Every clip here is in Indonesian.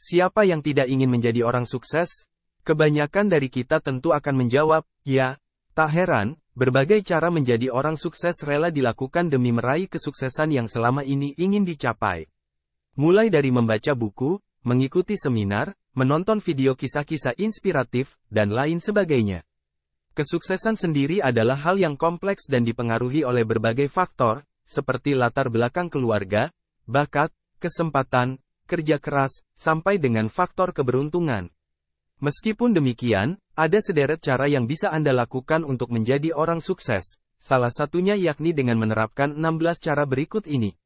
Siapa yang tidak ingin menjadi orang sukses? Kebanyakan dari kita tentu akan menjawab, ya. Tak heran, berbagai cara menjadi orang sukses rela dilakukan demi meraih kesuksesan yang selama ini ingin dicapai. Mulai dari membaca buku, mengikuti seminar, menonton video kisah-kisah inspiratif, dan lain sebagainya. Kesuksesan sendiri adalah hal yang kompleks dan dipengaruhi oleh berbagai faktor, seperti latar belakang keluarga, bakat, kesempatan, kerja keras, sampai dengan faktor keberuntungan. Meskipun demikian, ada sederet cara yang bisa Anda lakukan untuk menjadi orang sukses. Salah satunya yakni dengan menerapkan 16 cara berikut ini.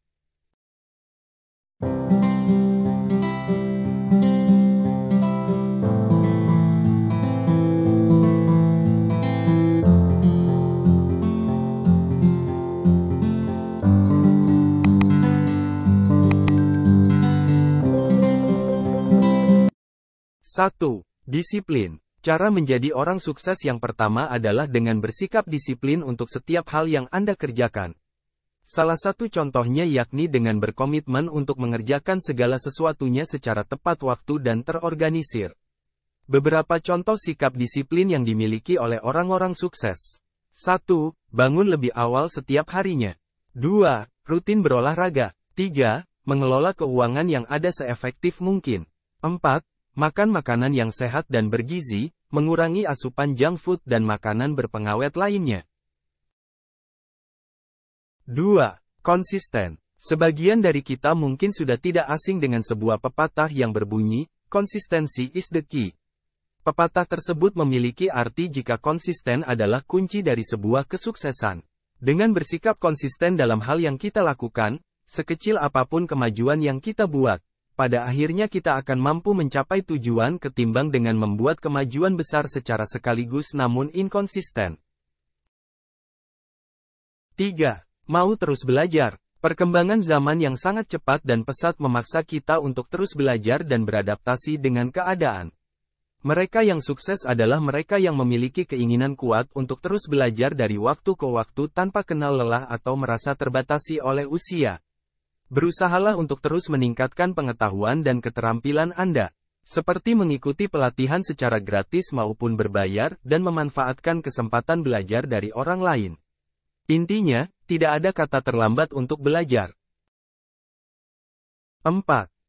Satu. Disiplin. Cara menjadi orang sukses yang pertama adalah dengan bersikap disiplin untuk setiap hal yang Anda kerjakan. Salah satu contohnya yakni dengan berkomitmen untuk mengerjakan segala sesuatunya secara tepat waktu dan terorganisir. Beberapa contoh sikap disiplin yang dimiliki oleh orang-orang sukses. 1. Bangun lebih awal setiap harinya. 2. Rutin berolahraga. 3. Mengelola keuangan yang ada seefektif mungkin. 4. Makan makanan yang sehat dan bergizi, mengurangi asupan junk food dan makanan berpengawet lainnya. 2. Konsisten. Sebagian dari kita mungkin sudah tidak asing dengan sebuah pepatah yang berbunyi, konsistensi is the key. Pepatah tersebut memiliki arti jika konsisten adalah kunci dari sebuah kesuksesan. Dengan bersikap konsisten dalam hal yang kita lakukan, sekecil apapun kemajuan yang kita buat, pada akhirnya kita akan mampu mencapai tujuan ketimbang dengan membuat kemajuan besar secara sekaligus namun inkonsisten. 3. Mau terus belajar. Perkembangan zaman yang sangat cepat dan pesat memaksa kita untuk terus belajar dan beradaptasi dengan keadaan. Mereka yang sukses adalah mereka yang memiliki keinginan kuat untuk terus belajar dari waktu ke waktu tanpa kenal lelah atau merasa terbatasi oleh usia. Berusahalah untuk terus meningkatkan pengetahuan dan keterampilan Anda, seperti mengikuti pelatihan secara gratis maupun berbayar dan memanfaatkan kesempatan belajar dari orang lain. Intinya, tidak ada kata terlambat untuk belajar. 4.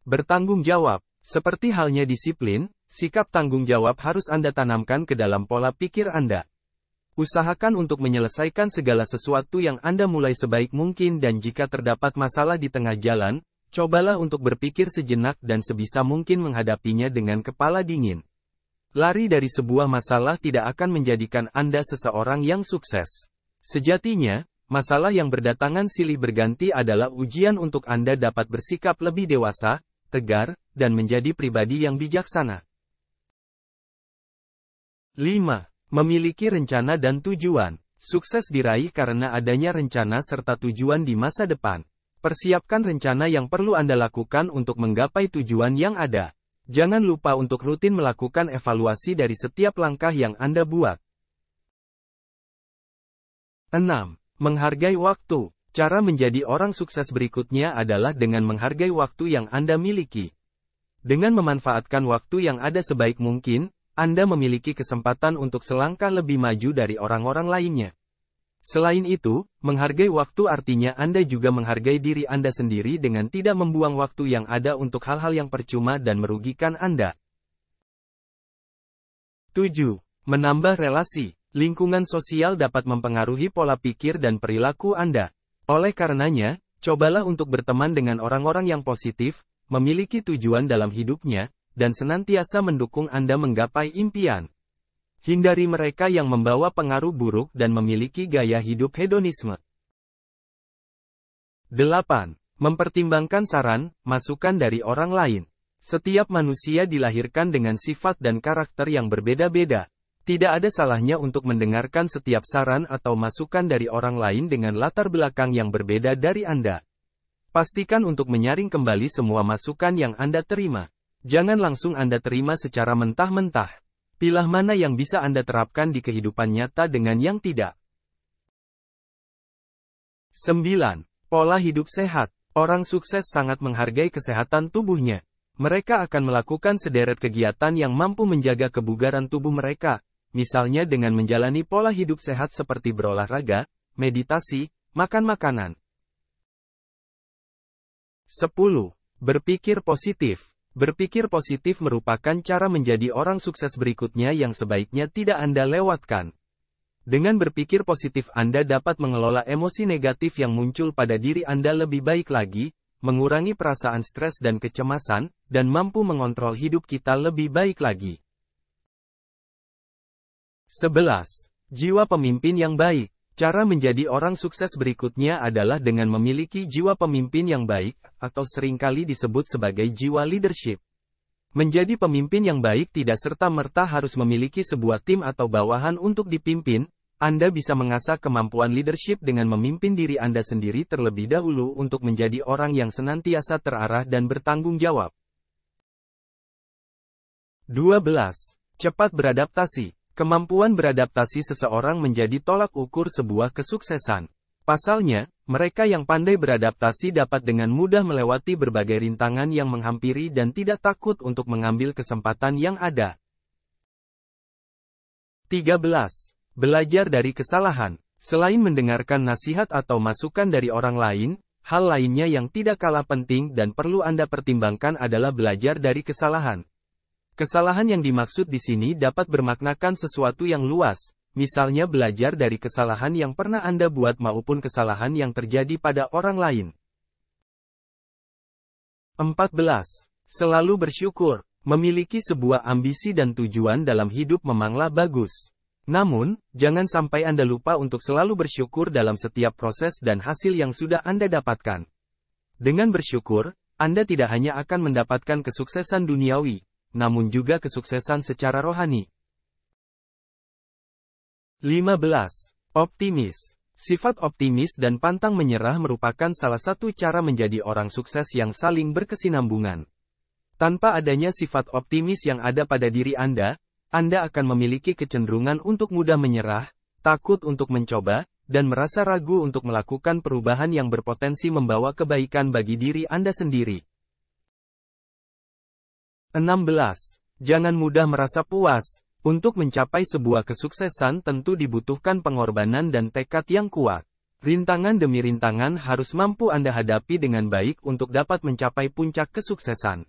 Bertanggung jawab. Seperti halnya disiplin, sikap tanggung jawab harus Anda tanamkan ke dalam pola pikir Anda. Usahakan untuk menyelesaikan segala sesuatu yang Anda mulai sebaik mungkin dan jika terdapat masalah di tengah jalan, cobalah untuk berpikir sejenak dan sebisa mungkin menghadapinya dengan kepala dingin. Lari dari sebuah masalah tidak akan menjadikan Anda seseorang yang sukses. Sejatinya, masalah yang berdatangan silih berganti adalah ujian untuk Anda dapat bersikap lebih dewasa, tegar, dan menjadi pribadi yang bijaksana. 5. Memiliki rencana dan tujuan. Sukses diraih karena adanya rencana serta tujuan di masa depan. Persiapkan rencana yang perlu Anda lakukan untuk menggapai tujuan yang ada. Jangan lupa untuk rutin melakukan evaluasi dari setiap langkah yang Anda buat. 6. Menghargai waktu. Cara menjadi orang sukses berikutnya adalah dengan menghargai waktu yang Anda miliki. Dengan memanfaatkan waktu yang ada sebaik mungkin, Anda memiliki kesempatan untuk selangkah lebih maju dari orang-orang lainnya. Selain itu, menghargai waktu artinya Anda juga menghargai diri Anda sendiri dengan tidak membuang waktu yang ada untuk hal-hal yang percuma dan merugikan Anda. 7. Menambah relasi. Lingkungan sosial dapat mempengaruhi pola pikir dan perilaku Anda. Oleh karenanya, cobalah untuk berteman dengan orang-orang yang positif, memiliki tujuan dalam hidupnya, dan senantiasa mendukung Anda menggapai impian. Hindari mereka yang membawa pengaruh buruk dan memiliki gaya hidup hedonisme. 8. Mempertimbangkan saran, masukan dari orang lain. Setiap manusia dilahirkan dengan sifat dan karakter yang berbeda-beda. Tidak ada salahnya untuk mendengarkan setiap saran atau masukan dari orang lain dengan latar belakang yang berbeda dari Anda. Pastikan untuk menyaring kembali semua masukan yang Anda terima. Jangan langsung Anda terima secara mentah-mentah. Pilah mana yang bisa Anda terapkan di kehidupan nyata dengan yang tidak. 9. Pola hidup sehat. Orang sukses sangat menghargai kesehatan tubuhnya. Mereka akan melakukan sederet kegiatan yang mampu menjaga kebugaran tubuh mereka, misalnya dengan menjalani pola hidup sehat seperti berolahraga, meditasi, makan makanan. 10. Berpikir positif. Berpikir positif merupakan cara menjadi orang sukses berikutnya yang sebaiknya tidak Anda lewatkan. Dengan berpikir positif Anda dapat mengelola emosi negatif yang muncul pada diri Anda lebih baik lagi, mengurangi perasaan stres dan kecemasan, dan mampu mengontrol hidup kita lebih baik lagi. 11. Jiwa pemimpin yang baik. Cara menjadi orang sukses berikutnya adalah dengan memiliki jiwa pemimpin yang baik, atau seringkali disebut sebagai jiwa leadership. Menjadi pemimpin yang baik tidak serta-merta harus memiliki sebuah tim atau bawahan untuk dipimpin. Anda bisa mengasah kemampuan leadership dengan memimpin diri Anda sendiri terlebih dahulu untuk menjadi orang yang senantiasa terarah dan bertanggung jawab. 12. Cepat beradaptasi. Kemampuan beradaptasi seseorang menjadi tolak ukur sebuah kesuksesan. Pasalnya, mereka yang pandai beradaptasi dapat dengan mudah melewati berbagai rintangan yang menghampiri dan tidak takut untuk mengambil kesempatan yang ada. 13. Belajar dari kesalahan. Selain mendengarkan nasihat atau masukan dari orang lain, hal lainnya yang tidak kalah penting dan perlu Anda pertimbangkan adalah belajar dari kesalahan. Kesalahan yang dimaksud di sini dapat bermaknakan sesuatu yang luas, misalnya belajar dari kesalahan yang pernah Anda buat maupun kesalahan yang terjadi pada orang lain. 14. Selalu bersyukur. Memiliki sebuah ambisi dan tujuan dalam hidup memanglah bagus. Namun, jangan sampai Anda lupa untuk selalu bersyukur dalam setiap proses dan hasil yang sudah Anda dapatkan. Dengan bersyukur, Anda tidak hanya akan mendapatkan kesuksesan duniawi, namun juga kesuksesan secara rohani. 15. Optimis. Sifat optimis dan pantang menyerah merupakan salah satu cara menjadi orang sukses yang saling berkesinambungan. Tanpa adanya sifat optimis yang ada pada diri Anda akan memiliki kecenderungan untuk mudah menyerah, takut untuk mencoba, dan merasa ragu untuk melakukan perubahan yang berpotensi membawa kebaikan bagi diri Anda sendiri. 16. Jangan mudah merasa puas. Untuk mencapai sebuah kesuksesan tentu dibutuhkan pengorbanan dan tekad yang kuat. Rintangan demi rintangan harus mampu Anda hadapi dengan baik untuk dapat mencapai puncak kesuksesan.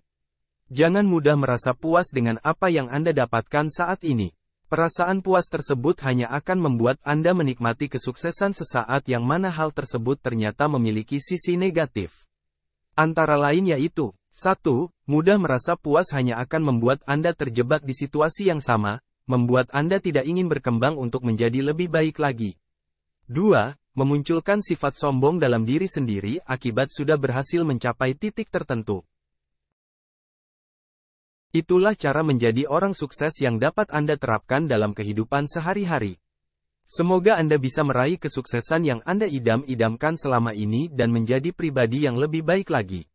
Jangan mudah merasa puas dengan apa yang Anda dapatkan saat ini. Perasaan puas tersebut hanya akan membuat Anda menikmati kesuksesan sesaat yang mana hal tersebut ternyata memiliki sisi negatif. Antara lain yaitu, 1. Mudah merasa puas hanya akan membuat Anda terjebak di situasi yang sama, membuat Anda tidak ingin berkembang untuk menjadi lebih baik lagi. 2. Memunculkan sifat sombong dalam diri sendiri akibat sudah berhasil mencapai titik tertentu. Itulah cara menjadi orang sukses yang dapat Anda terapkan dalam kehidupan sehari-hari. Semoga Anda bisa meraih kesuksesan yang Anda idam-idamkan selama ini dan menjadi pribadi yang lebih baik lagi.